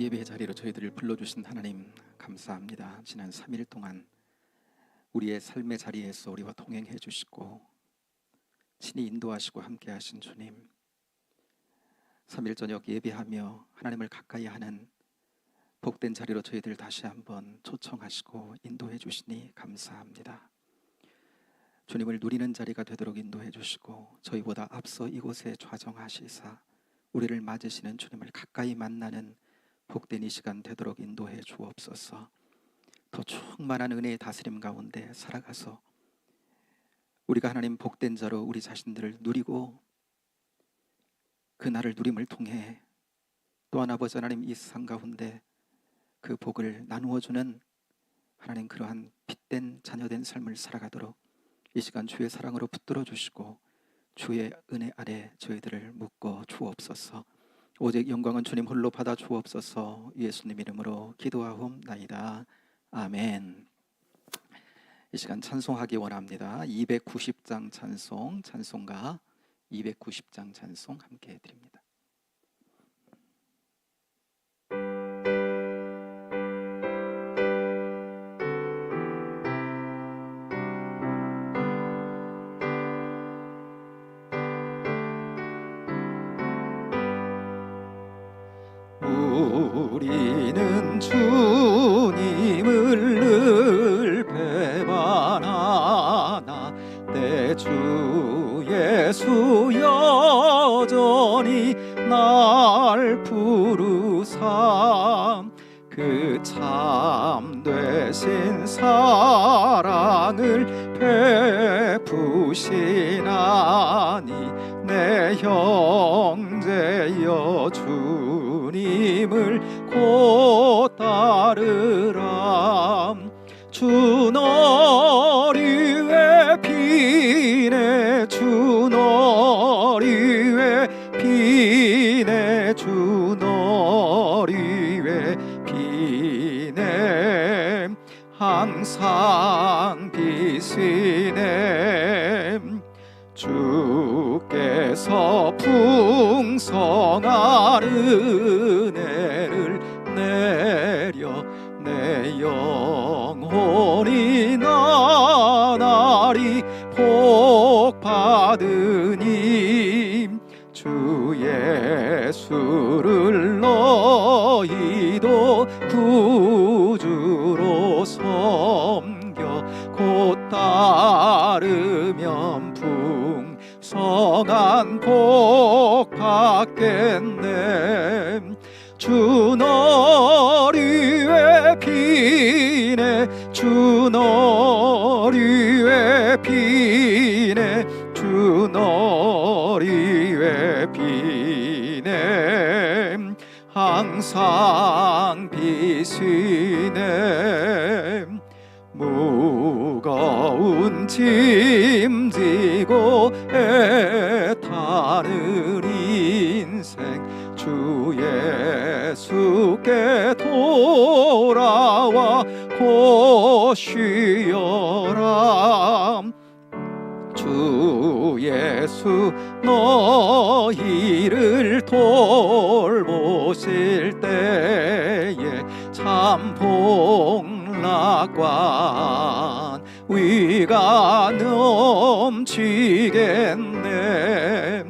예배의 자리로 저희들을 불러주신 하나님 감사합니다. 지난 3일 동안 우리의 삶의 자리에서 우리와 동행해 주시고 친히 인도하시고 함께 하신 주님, 3일 저녁 예배하며 하나님을 가까이 하는 복된 자리로 저희들 다시 한번 초청하시고 인도해 주시니 감사합니다. 주님을 누리는 자리가 되도록 인도해 주시고 저희보다 앞서 이곳에 좌정하시사 우리를 맞으시는 주님을 가까이 만나는 복된 이 시간 되도록 인도해 주옵소서. 더 충만한 은혜의 다스림 가운데 살아가서 우리가 하나님 복된 자로 우리 자신들을 누리고 그 날을 누림을 통해 또한 아버지 하나님 이 세상 가운데 그 복을 나누어주는 하나님 그러한 빛된 자녀된 삶을 살아가도록 이 시간 주의 사랑으로 붙들어 주시고 주의 은혜 아래 저희들을 묶어 주옵소서. 오직 영광은 주님 홀로 받아 주옵소서. 예수님 이름으로 기도하옵나이다. 아멘. 이 시간 찬송하기 원합니다. 290장 찬송, 찬송가 290장 찬송 함께 해드립니다. 우리는 주님을 늘 배반하나 내 주 예수 여전히 날 부르사 그 참되신 사랑을 베푸시나니 내 형제여 주님을 곧 따르라. 주 너리 왜 비네 주 너리 왜 비네 주 너리 왜 비네 항상 비시네. 주께서 풍성한 은혜를 내려 내 영혼이 나날이 복 받으니 주 예수를 너희도 구주로 섬겨 곧 따르면 풍성한 복 받겠네. 주 너리 왜 비네 주 너리 왜 비네 주 너리 왜 비네 항상 비시네. 무거운 짐 지고 애타는 인생 주 예수께 돌아와 곧 쉬어라. 주 예수 너희를 돌보실 때에 참 복락관 위가 넘치겠네.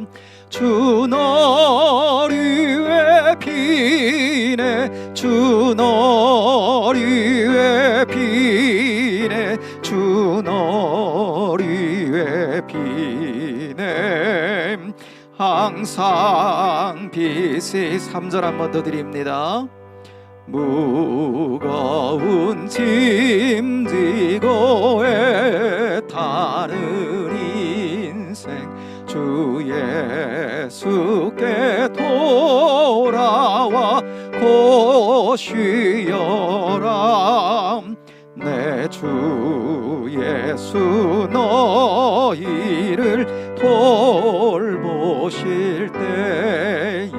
주 너리 왜 비네 주 너리 왜 비네 주 너리 왜 비네 항상 비시. 3절 한 번 더 드립니다. 무거운 짐 지고 애타는 인생 주 예수께 돌아와 곧 쉬어라. 내 주 예수 너희를 돌보실 때에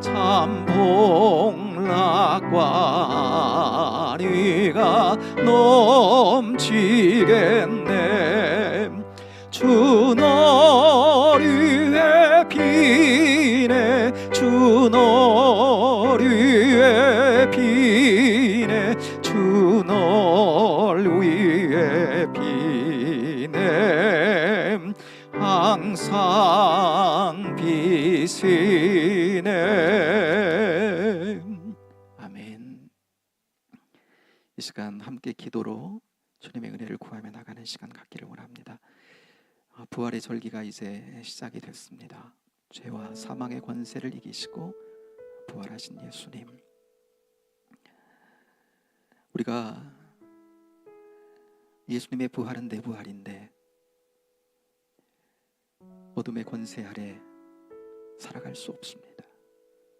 참 복락과 위가 넘치겠네. 주 너리 왜 비네 주 너리 왜 주 널 위해 비네 항상 비시네. 아멘. 이 시간 함께 기도로 주님의 은혜를 구하며 나가는 시간 갖기를 원합니다. 부활의 절기가 이제 시작이 됐습니다. 죄와 사망의 권세를 이기시고 부활하신 예수님, 우리가 예수님의 부활은 내 부활인데 어둠의 권세 아래 살아갈 수 없습니다.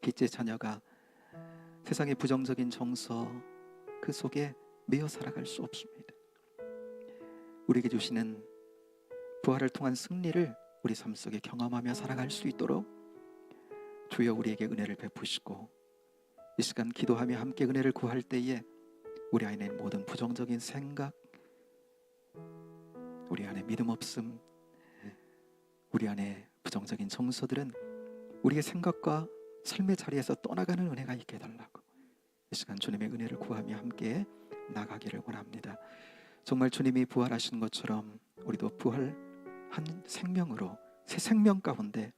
빛의 자녀가 세상의 부정적인 정서 그 속에 매여 살아갈 수 없습니다. 우리에게 주시는 부활을 통한 승리를 우리 삶 속에 경험하며 살아갈 수 있도록 주여 우리에게 은혜를 베푸시고, 이 시간 기도하며 함께 은혜를 구할 때에 우리 안에 있는 모든 부정적인 생각, 우리 안에 믿음 없음, 우리 안에 부정적인 정서들은 우리의 생각과 삶의 자리에서 떠나가는 은혜가 있게 해달라고 이 시간 주님의 은혜를 구하며 함께 나가기를 원합니다. 정말 주님이 부활하신 것처럼 우리도 부활한 생명으로, 새 생명 가운데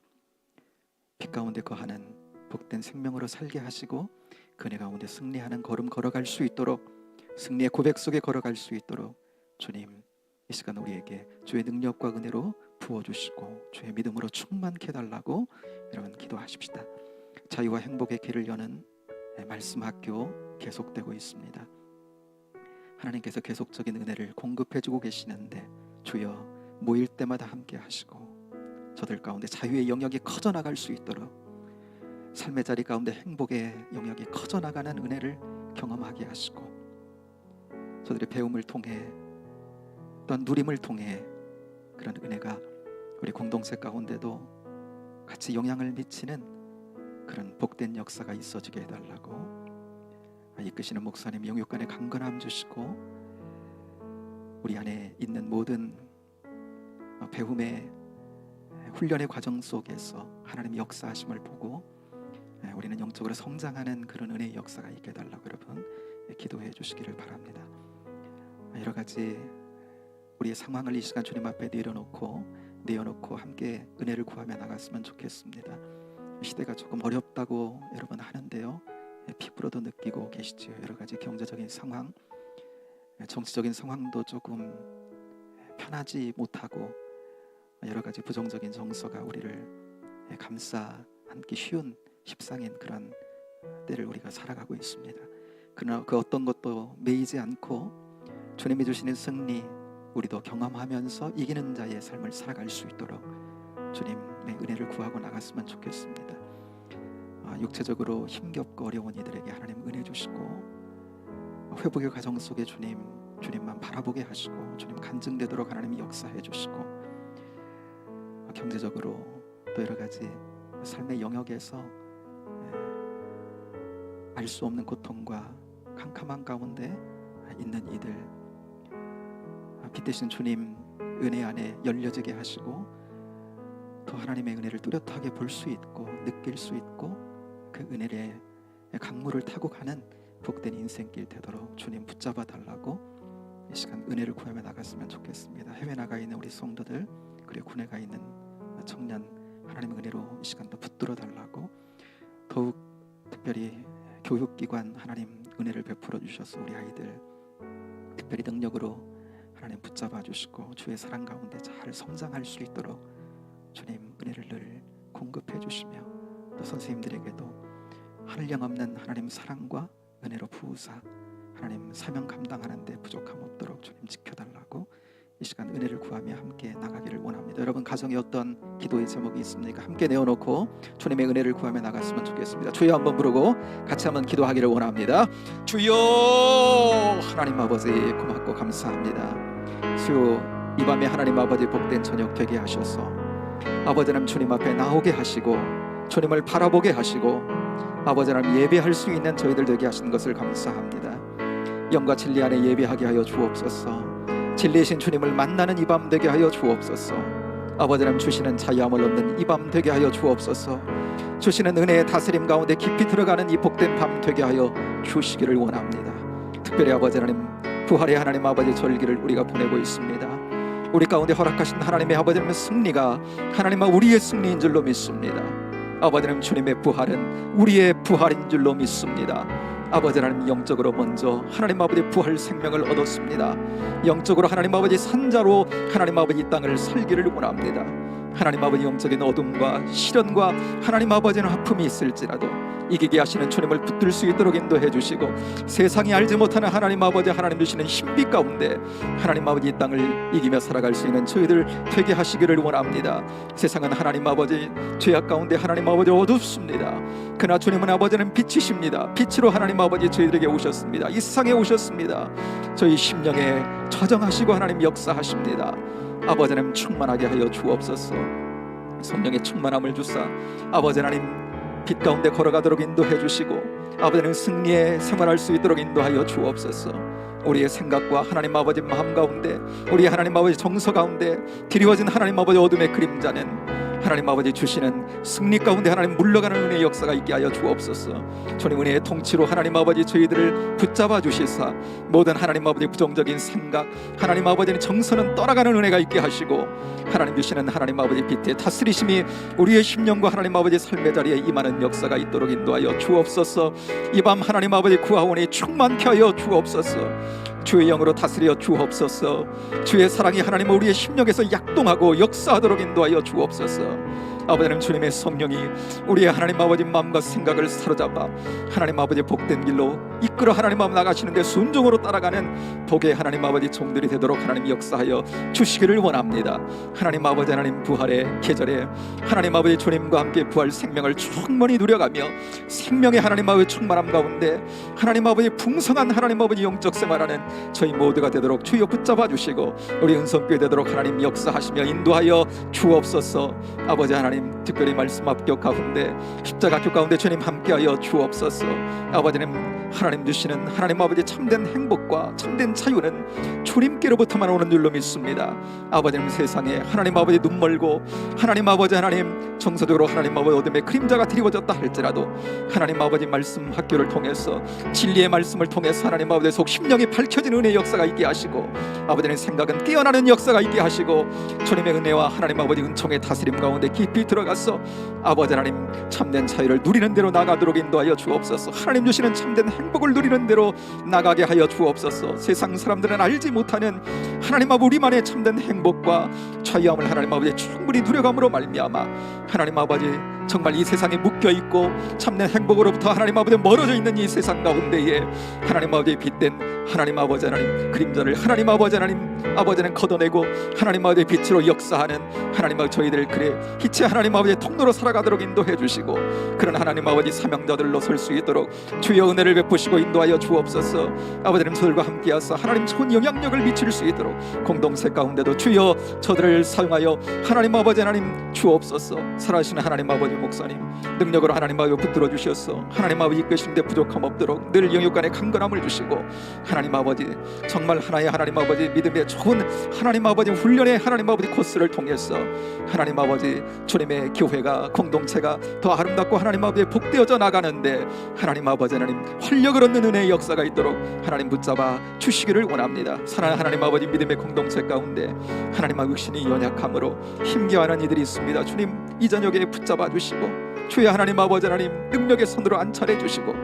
빛 가운데 거하는 복된 생명으로 살게 하시고 그 은혜 가운데 승리하는 걸음 걸어갈 수 있도록, 승리의 고백 속에 걸어갈 수 있도록 주님 이 시간 우리에게 주의 능력과 은혜로 부어주시고 주의 믿음으로 충만케 해달라고 여러분 기도하십시다. 자유와 행복의 길을 여는 말씀 학교 계속되고 있습니다. 하나님께서 계속적인 은혜를 공급해주고 계시는데 주여 모일 때마다 함께 하시고 저들 가운데 자유의 영역이 커져나갈 수 있도록, 삶의 자리 가운데 행복의 영역이 커져나가는 은혜를 경험하게 하시고, 저들의 배움을 통해 또한 누림을 통해 그런 은혜가 우리 공동체 가운데도 같이 영향을 미치는 그런 복된 역사가 있어지게 해달라고 이끄시는 목사님 영육간에 강건함 주시고, 우리 안에 있는 모든 배움의 훈련의 과정 속에서 하나님 역사하심을 보고 우리는 영적으로 성장하는 그런 은혜의 역사가 있게 해달라고 여러분 기도해 주시기를 바랍니다. 여러 가지 우리의 상황을 이 시간 주님 앞에 내어놓고 함께 은혜를 구하며 나갔으면 좋겠습니다. 시대가 조금 어렵다고 여러분 하는데요, 피부로도 느끼고 계시지요. 여러 가지 경제적인 상황, 정치적인 상황도 조금 편하지 못하고 여러 가지 부정적인 정서가 우리를 감싸 안기 쉬운 십상인 그런 때를 우리가 살아가고 있습니다. 그러나 그 어떤 것도 매이지 않고 주님이 주시는 승리 우리도 경험하면서 이기는 자의 삶을 살아갈 수 있도록 주님의 은혜를 구하고 나갔으면 좋겠습니다. 육체적으로 힘겹고 어려운 이들에게 하나님 은혜 주시고, 회복의 과정 속에 주님만 바라보게 하시고 주님 간증되도록 하나님이 역사해 주시고, 경제적으로 또 여러 가지 삶의 영역에서 알 수 없는 고통과 캄캄한 가운데 있는 이들 빛 대신 주님 은혜 안에 열려지게 하시고, 더 하나님의 은혜를 뚜렷하게 볼 수 있고 느낄 수 있고 그 은혜의 강물을 타고 가는 복된 인생길 되도록 주님 붙잡아 달라고 이 시간 은혜를 구하며 나갔으면 좋겠습니다. 해외 나가 있는 우리 성도들, 그리고 군에 가 있는 청년, 하나님의 은혜로 이 시간도 붙들어 달라고, 더욱 특별히 교육기관 하나님 은혜를 베풀어 주셔서 우리 아이들 특별히 능력으로 하나님 붙잡아 주시고 주의 사랑 가운데 잘 성장할 수 있도록 주님 은혜를 늘 공급해 주시며, 또 선생님들에게도 한량없는 하나님 사랑과 은혜로 부으사 하나님 사명 감당하는 데 부족함 없도록 주님 지켜달라고 이 시간 은혜를 구하며 함께 나가기를 원합니다. 여러분 가정에 어떤 기도의 제목이 있습니까? 함께 내어놓고 주님의 은혜를 구하며 나갔으면 좋겠습니다. 주여 한번 부르고 같이 한번 기도하기를 원합니다. 주여 하나님 아버지 고맙고 감사합니다. 주여 이 밤에 하나님 아버지 복된 저녁 되게 하셔서 아버지 하나님 주님 앞에 나오게 하시고 주님을 바라보게 하시고 아버지 하나님 예배할 수 있는 저희들 되게 하신 것을 감사합니다. 영과 진리 안에 예배하게 하여 주옵소서. 진리이신 주님을 만나는 이 밤 되게 하여 주옵소서. 아버지 하나님 주시는 자유함을 얻는 이 밤 되게 하여 주옵소서. 주시는 은혜의 다스림 가운데 깊이 들어가는 이 복된 밤 되게 하여 주시기를 원합니다. 특별히 아버지 하나님 부활의 하나님 아버지 절기를 우리가 보내고 있습니다. 우리 가운데 허락하신 하나님의 아버지 하나님의 승리가 하나님 우리의 승리인 줄로 믿습니다. 아버지 하나님 주님의 부활은 우리의 부활인 줄로 믿습니다. 아버지 하나님 영적으로 먼저 하나님 아버지 부활 생명을 얻었습니다. 영적으로 하나님 아버지 산자로 하나님 아버지 이 땅을 살기를 원합니다. 하나님 아버지 영적인 어둠과 시련과 하나님 아버지는 아픔이 있을지라도 이기게 하시는 주님을 붙들 수 있도록 인도해 주시고 세상이 알지 못하는 하나님 아버지 하나님 주시는 신비 가운데 하나님 아버지 이 땅을 이기며 살아갈 수 있는 저희들 되게 하시기를 원합니다. 세상은 하나님 아버지 죄악 가운데 하나님 아버지 어둡습니다. 그러나 주님은 아버지는 빛이십니다. 빛으로 하나님 아버지 저희들에게 오셨습니다. 이 세상에 오셨습니다. 저희 심령에 저정하시고 하나님 역사하십니다. 아버지 하나님 충만하게 하여 주옵소서. 성령의 충만함을 주사 아버지 하나님 빛 가운데 걸어가도록 인도해 주시고 아버지 하나님 승리에 생활할 수 있도록 인도하여 주옵소서. 우리의 생각과 하나님 아버지 마음 가운데 우리 하나님 아버지 정서 가운데 드리워진 하나님 아버지 어둠의 그림자는 하나님 아버지 주시는 승리 가운데 하나님 물러가는 은혜의 역사가 있게 하여 주옵소서. 주님 은혜의 통치로 하나님 아버지 저희들을 붙잡아 주시사 모든 하나님 아버지 부정적인 생각 하나님 아버지는 정서는 떠나가는 은혜가 있게 하시고 하나님 주시는 하나님 아버지 빛의 다스리심이 우리의 심령과 하나님 아버지 삶의 자리에 임하는 역사가 있도록 인도하여 주옵소서. 이 밤 하나님 아버지 구하오니 충만케 하여 주옵소서. 주의 영으로 다스려 주옵소서. 주의 사랑이 하나님 우리의 심령에서 약동하고 역사하도록 인도하여 주옵소서. 아버지는 주님의 성령이 우리의 하나님 아버지 마음과 생각을 사로잡아 하나님 아버지 복된 길로 이끌어 하나님 아버지 나가시는데 순종으로 따라가는 복의 하나님 아버지 종들이 되도록 하나님 역사하여 주시기를 원합니다. 하나님 아버지 하나님 부활의 계절에 하나님 아버지 주님과 함께 부활 생명을 충만히 누려가며 생명의 하나님 아버지 충만함 가운데 하나님 아버지 풍성한 하나님 아버지 영적 생활하는 저희 모두가 되도록 주여 붙잡아 주시고 우리 은성교회 되도록 하나님 역사하시며 인도하여 주옵소서. 아버지 하나님 특별히 말씀 합격 가운데 십자가 합격 가운데 주님 함께하여 주옵소서. 아버지는 하나님 주시는 하나님 아버지 참된 행복과 참된 자유는 주님께로부터만 오는 줄로 믿습니다. 아버지는 세상에 하나님 아버지 눈 멀고 하나님 아버지 하나님 정서적으로 하나님 아버지 어둠의 그림자가 드리워졌다 할지라도 하나님 아버지 말씀 학교를 통해서 진리의 말씀을 통해서 하나님 아버지 속 심령이 밝혀진 은혜의 역사가 있게 하시고 아버지는 생각은 깨어나는 역사가 있게 하시고 주님의 은혜와 하나님 아버지 은총의 다스림 가운데 깊이 들어가서 아버지 하나님 참된 자유를 누리는 대로 나가도록 인도하여 주옵소서. 하나님 주시는 참된 행복을 누리는 대로 나가게 하여 주옵소서. 세상 사람들은 알지 못하는 하나님 아버지 우리만의 참된 행복과 자유함을 하나님 아버지 충분히 누려감으로 말미암아 하나님 아버지 정말 이 세상에 묶여있고 참된 행복으로부터 하나님 아버지 멀어져 있는 이 세상 가운데에 하나님 아버지의 빛된 하나님 아버지 하나님 그림자를 하나님 아버지 하나님 아버지는 걷어내고 하나님 아버지의 빛으로 역사하는 하나님 아버지 저희들 그래 빛의 하나님 아버지의 통로로 살아가도록 인도해 주시고 그런 하나님 아버지 사명자들로 설 수 있도록 주여 은혜를 베푸시고 인도하여 주옵소서. 아버지님 저들과 함께하사 하나님 좋은 영향력을 미칠 수 있도록 공동체 가운데도 주여 저들을 사용하여 하나님 아버지 하나님 주옵소서. 살아계신 하나님 아버지 목사님 능력으로 하나님 아버지 붙들어 주셔서 하나님 아버지 이끄시는데 부족함 없도록 늘 영육간에 강건함을 주시고 하나님 아버지 정말 하나의 하나님 아버지 믿음의 좋은 하나님 아버지 훈련의 하나님 아버지 코스를 통해서 하나님 아버지 주님의 교회가 공동체가 더 아름답고 하나님 아버지 복되어져 나가는데 하나님 아버지 하나님 활력을 얻는 은혜의 역사가 있도록 하나님 붙잡아 주시기를 원합니다. 사랑하는 하나님 아버지 믿음의 공동체 가운데 하나님 아버지 육신이 연약함으로 힘겨워하는 이들이 있습니다. 주님 이 저녁에 붙잡아 주시고 주의 하나님 아버지 하나님 능력의 손으로 안찰해 주시고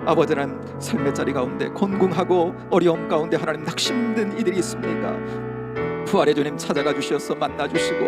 아버지 하나님 삶의 자리 가운데 곤궁하고 어려움 가운데 하나님 낙심된 이들이 있습니까? 부활의 주님 찾아가 주셔서 만나 주시고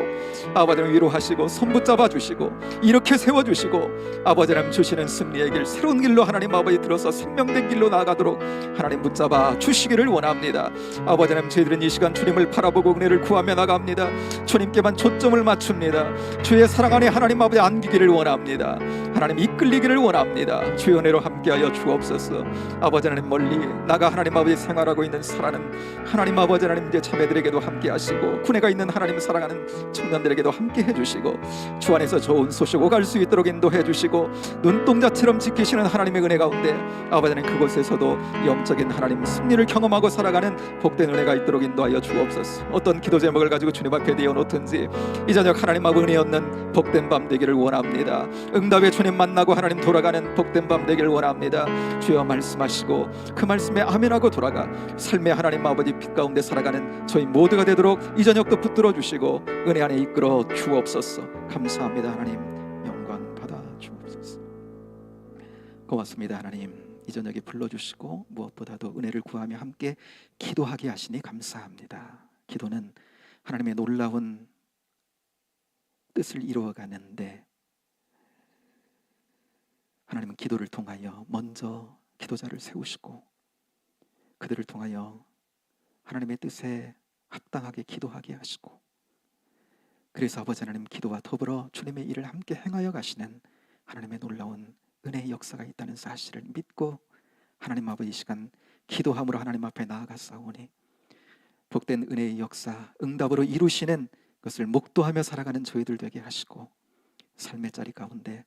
아버지 하나님 위로하시고 손 붙잡아 주시고 이렇게 세워 주시고 아버지 하나님 주시는 승리의 길 새로운 길로 하나님 아버지 들어서 생명된 길로 나아가도록 하나님 붙잡아 주시기를 원합니다. 아버지 하나님 저희들은 이 시간 주님을 바라보고 은혜를 구하며 나갑니다. 주님께만 초점을 맞춥니다. 주의 사랑 안에 하나님 아버지 안기기를 원합니다. 하나님 이끌리기를 원합니다. 주의 은혜로 함께하여 주옵소서. 아버지 하나님 멀리 나가 하나님 아버지 생활하고 있는 살아는 하나님 아버지 하나님 이제 자매들에게도 함께 하시고 군에가 있는 하나님 사랑하는 청년들에게도 함께 해주시고 주 안에서 좋은 소식 오갈 수 있도록 인도해 주시고 눈동자처럼 지키시는 하나님의 은혜 가운데 아버지 하나님 그곳에서도 영적인 하나님 승리를 경험하고 살아가는 복된 은혜가 있도록 인도하여 주옵소서. 어떤 기도 제목을 가지고 주님 앞에 내어놓든지 이 저녁 하나님 앞 은혜 얻는 복된 밤 되기를 원합니다. 응답의 주님 만나고 하나님 돌아가는 복된 밤 되기를 원합니다. 감사합니다. 주여 말씀하시고 그 말씀에 아멘하고 돌아가 삶의 하나님 아버지 빛 가운데 살아가는 저희 모두가 되도록 이 저녁도 붙들어 주시고 은혜 안에 이끌어 주옵소서. 감사합니다. 하나님 영광 받아 주옵소서. 고맙습니다. 하나님 이 저녁에 불러주시고 무엇보다도 은혜를 구하며 함께 기도하게 하시니 감사합니다. 기도는 하나님의 놀라운 뜻을 이루어가는데 하나님은 기도를 통하여 먼저 기도자를 세우시고 그들을 통하여 하나님의 뜻에 합당하게 기도하게 하시고 그래서 아버지 하나님 기도와 더불어 주님의 일을 함께 행하여 가시는 하나님의 놀라운 은혜의 역사가 있다는 사실을 믿고 하나님 아버지 이 시간 기도함으로 하나님 앞에 나아가사오니 복된 은혜의 역사 응답으로 이루시는 것을 목도하며 살아가는 저희들 되게 하시고 삶의 자리 가운데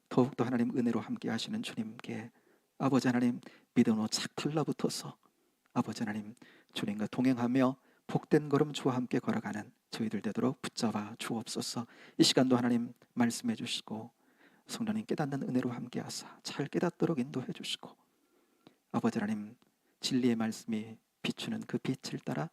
더욱더 하나님 은혜로 함께 하시는 주님께 아버지 하나님 믿음으로 착 달라붙어서 아버지 하나님 주님과 동행하며 복된 걸음 주와 함께 걸어가는 저희들 되도록 붙잡아 주옵소서. 이 시간도 하나님 말씀해 주시고 성령님 깨닫는 은혜로 함께 하사 잘 깨닫도록 인도해 주시고 아버지 하나님 진리의 말씀이 비추는 그 빛을 따라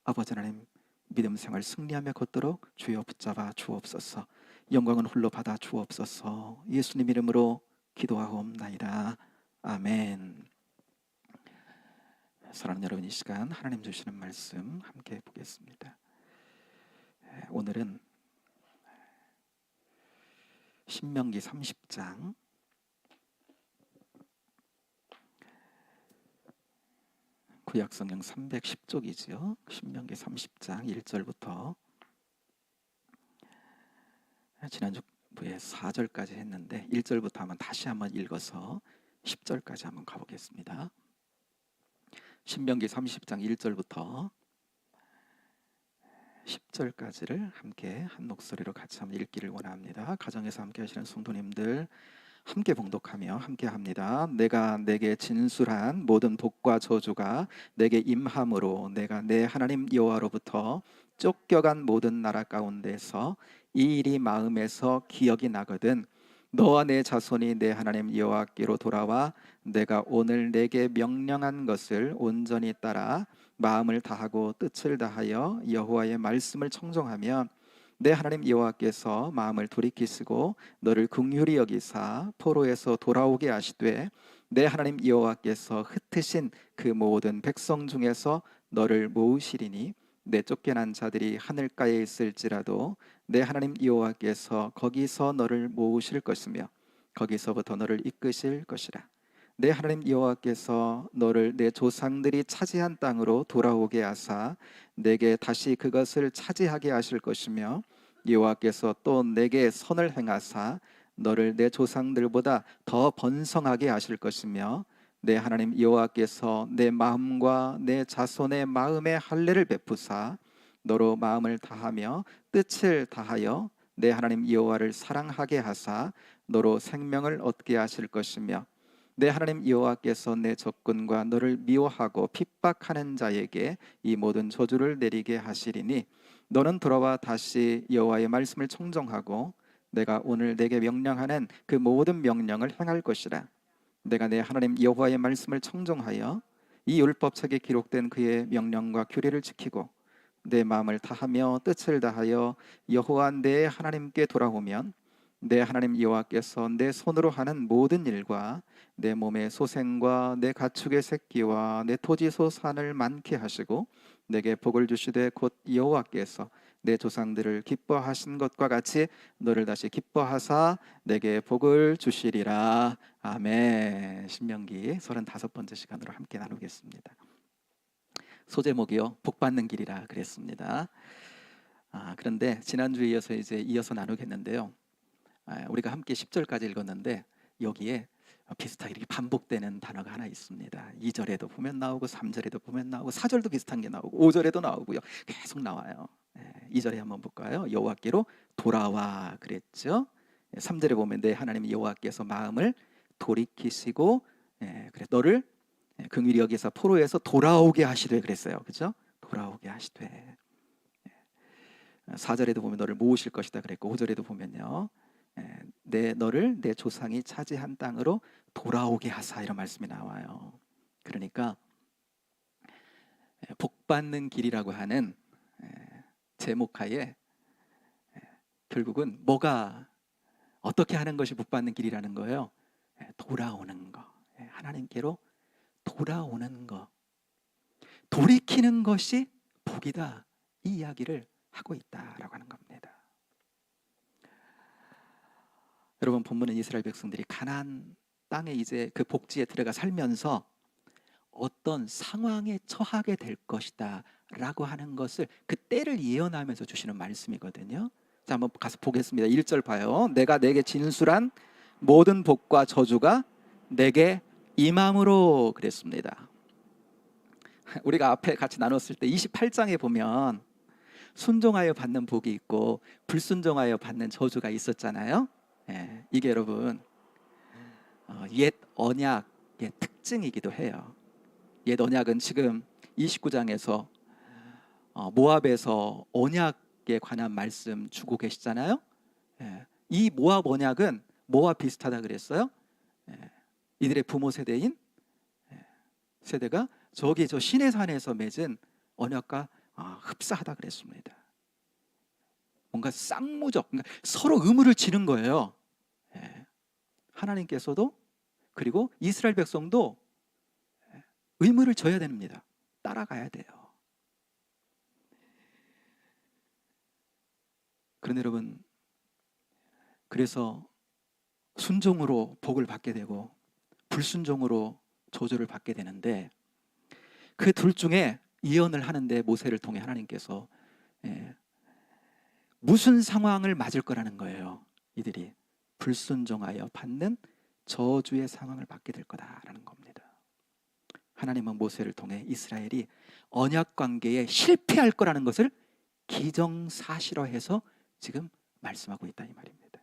아버지 하나님 믿음 생활 승리하며 걷도록 주여 붙잡아 주옵소서. 영광은 홀로 받아 주옵소서. 예수님 이름으로 기도하옵나이다. 아멘. 사랑하는 여러분 이 시간 하나님 주시는 말씀 함께 보겠습니다. 오늘은 신명기 30장 구약성경 310쪽이죠. 신명기 30장 1절부터 지난주에 4절까지 했는데 1절부터 한번 다시 한번 읽어서 10절까지 한번 가보겠습니다. 신명기 30장 1절부터 10절까지를 함께 한 목소리로 같이 한번 읽기를 원합니다. 가정에서 함께 하시는 성도님들 함께 봉독하며 함께 합니다. 내가 내게 진술한 모든 복과 저주가 내게 임함으로 내가 내 하나님 여호와로부터 쫓겨간 모든 나라 가운데서 이 일이 마음에서 기억이 나거든 너와 내 자손이 내 하나님 여호와께로 돌아와 내가 오늘 내게 명령한 것을 온전히 따라 마음을 다하고 뜻을 다하여 여호와의 말씀을 청종하면 내 하나님 여호와께서 마음을 돌이키시고 너를 긍휼히 여기사 포로에서 돌아오게 하시되 내 하나님 여호와께서 흩으신 그 모든 백성 중에서 너를 모으시리니 내 쫓겨난 자들이 하늘가에 있을지라도 내 하나님 여호와께서 거기서 너를 모으실 것이며 거기서부터 너를 이끄실 것이라. 내 하나님 여호와께서 너를 내 조상들이 차지한 땅으로 돌아오게 하사 내게 다시 그것을 차지하게 하실 것이며 여호와께서 또 내게 선을 행하사 너를 내 조상들보다 더 번성하게 하실 것이며 내 하나님 여호와께서 내 마음과 내 자손의 마음에 할례를 베푸사 너로 마음을 다하며 뜻을 다하여 내 하나님 여호와를 사랑하게 하사 너로 생명을 얻게 하실 것이며 내 하나님 여호와께서 내 적군과 너를 미워하고 핍박하는 자에게 이 모든 저주를 내리게 하시리니 너는 돌아와 다시 여호와의 말씀을 청종하고 내가 오늘 내게 명령하는 그 모든 명령을 행할 것이라. 내가 내 하나님 여호와의 말씀을 청종하여 이 율법책에 기록된 그의 명령과 규례를 지키고 내 마음을 다하며 뜻을 다하여 여호와 내 하나님께 돌아오면 내 하나님 여호와께서 내 손으로 하는 모든 일과 내 몸의 소생과 내 가축의 새끼와 내 토지 소산을 많게 하시고 내게 복을 주시되 곧 여호와께서 내 조상들을 기뻐하신 것과 같이 너를 다시 기뻐하사 내게 복을 주시리라. 아멘. 신명기 35번째 시간으로 함께 나누겠습니다. 소제목이요 복받는 길이라 그랬습니다. 그런데 지난주에 이어서 나누겠는데요. 우리가 함께 10절까지 읽었는데 여기에 비슷하게 이렇게 반복되는 단어가 하나 있습니다. 2절에도 보면 나오고 3절에도 보면 나오고 4절도 비슷한 게 나오고 5절에도 나오고요. 계속 나와요. 2절에 한번 볼까요? 여호와께로 돌아와 그랬죠. 3절에 보면 내 하나님 여호와께서 마음을 돌이키시고 그래 너를 긍휼히 여기서 포로에서 돌아오게 하시되 그랬어요. 그렇죠? 돌아오게 하시되 4절에도 보면 너를 모으실 것이다 그랬고 5절에도 보면요. 너를 내 조상이 차지한 땅으로 돌아오게 하사, 이런 말씀이 나와요. 그러니까 복받는 길이라고 하는 제목하에 결국은 뭐가 어떻게 하는 것이 복받는 길이라는 거예요. 돌아오는 거, 하나님께로 돌아오는 거, 돌이키는 것이 복이다, 이 이야기를 하고 있다라고 하는 겁니다. 여러분, 본문은 이스라엘 백성들이 가나안 땅에 이제 그 복지에 들어가 살면서 어떤 상황에 처하게 될 것이다 라고 하는 것을, 그 때를 예언하면서 주시는 말씀이거든요. 자, 한번 가서 보겠습니다. 1절 봐요. 내가 내게 진술한 모든 복과 저주가 내게 임함으로, 그랬습니다. 우리가 앞에 같이 나눴을 때 28장에 보면 순종하여 받는 복이 있고 불순종하여 받는 저주가 있었잖아요. 이게 여러분 옛 언약의 특징이기도 해요. 옛 언약은 지금 29장에서 모압에서 언약에 관한 말씀 주고 계시잖아요. 이 모압 언약은 뭐와 비슷하다 그랬어요? 이들의 부모 세대인 세대가 저기 저 시내산에서 맺은 언약과 흡사하다 그랬습니다. 뭔가 쌍무적, 그러니까 서로 의무를 지는 거예요. 하나님께서도 그리고 이스라엘 백성도 의무를 져야 됩니다. 따라가야 돼요. 그런데 여러분, 그래서 순종으로 복을 받게 되고 불순종으로 저주를 받게 되는데, 그 둘 중에 예언을 하는데 모세를 통해 하나님께서 무슨 상황을 맞을 거라는 거예요. 이들이 불순종하여 받는 저주의 상황을 받게 될 거다라는 겁니다. 하나님은 모세를 통해 이스라엘이 언약 관계에 실패할 거라는 것을 기정사실화해서 지금 말씀하고 있다, 이 말입니다.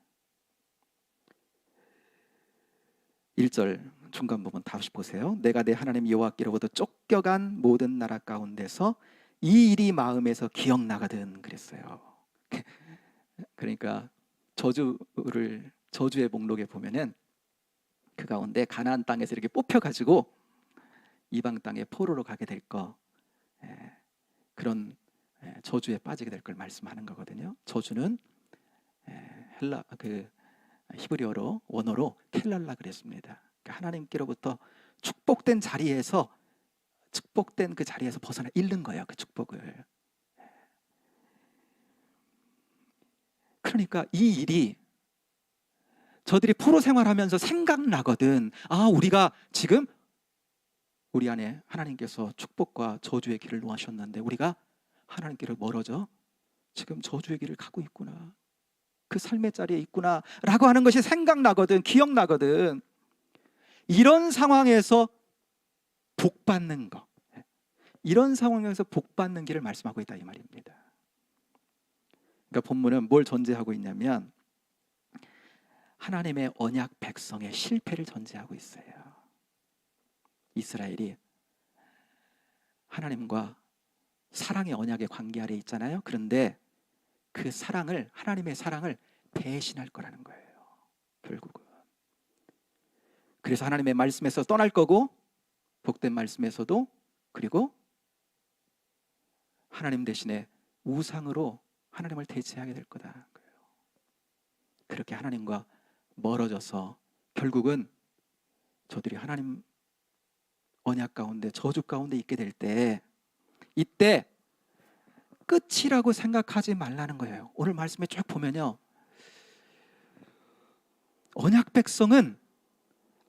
1절 중간 부분 다시 보세요. 내가 내 하나님 여호와께로부터 쫓겨간 모든 나라 가운데서 이 일이 마음에서 기억나거든, 그랬어요. 그러니까 저주의 목록에 보면은 그 가운데 가나안 땅에서 이렇게 뽑혀가지고 이방 땅에 포로로 가게 될 거, 그런 저주에 빠지게 될 걸 말씀하는 거거든요. 저주는 히브리어로 원어로 켈랄라 그랬습니다. 그러니까 하나님께로부터 축복된 그 자리에서 벗어나 잃는 거예요, 그 축복을. 그러니까 이 일이 저들이 포로 생활하면서 생각나거든. 우리가 지금 우리 안에 하나님께서 축복과 저주의 길을 놓으셨는데 우리가 하나님께로 멀어져 지금 저주의 길을 가고 있구나, 그 삶의 자리에 있구나 라고 하는 것이 생각나거든, 기억나거든. 이런 상황에서 복받는 거, 이런 상황에서 복받는 길을 말씀하고 있다, 이 말입니다. 그러니까 본문은 뭘 전제하고 있냐면 하나님의 언약 백성의 실패를 전제하고 있어요. 이스라엘이 하나님과 사랑의 언약의 관계 아래 있잖아요. 그런데 그 하나님의 사랑을 배신할 거라는 거예요, 결국은. 그래서 하나님의 말씀에서 떠날 거고, 복된 말씀에서도, 그리고 하나님 대신에 우상으로 하나님을 대체하게 될 거다. 그렇게 하나님과 멀어져서 결국은 저들이 하나님 언약 가운데, 저주 가운데 있게 될 때, 이때 끝이라고 생각하지 말라는 거예요. 오늘 말씀에 쭉 보면요, 언약 백성은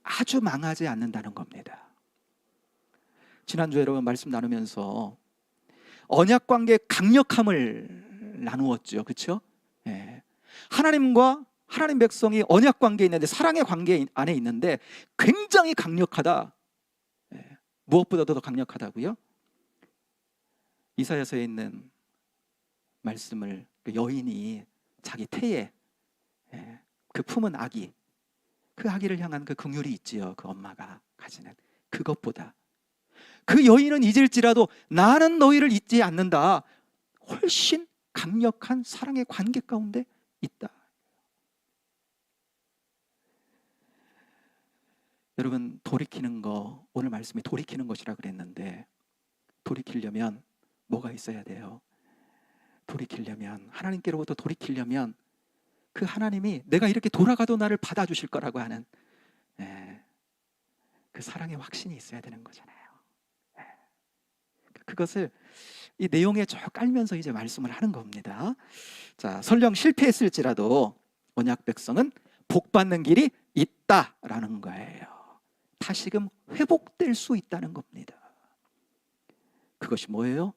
아주 망하지 않는다는 겁니다. 지난주에 여러분 말씀 나누면서 언약 관계의 강력함을 나누었죠, 그렇죠? 하나님 백성이 언약 관계에 있는데, 사랑의 관계 안에 있는데 굉장히 강력하다. 무엇보다도 더 강력하다고요? 이사야서에 있는 말씀을, 그 여인이 자기 태에 그 품은 아기, 그 아기를 향한 그 긍휼이 있지요, 그 엄마가 가지는. 그것보다 그 여인은 잊을지라도 나는 너희를 잊지 않는다, 훨씬 강력한 사랑의 관계 가운데 있다. 여러분, 돌이키는 거, 오늘 말씀이 돌이키는 것이라 그랬는데, 돌이키려면 뭐가 있어야 돼요? 돌이키려면, 하나님께로부터 돌이키려면 그 하나님이 내가 이렇게 돌아가도 나를 받아주실 거라고 하는 그 사랑의 확신이 있어야 되는 거잖아요. 그것을 이 내용에 쭉 깔면서 이제 말씀을 하는 겁니다. 자, 설령 실패했을지라도 언약 백성은 복받는 길이 있다라는 거예요. 다시금 회복될 수 있다는 겁니다. 그것이 뭐예요?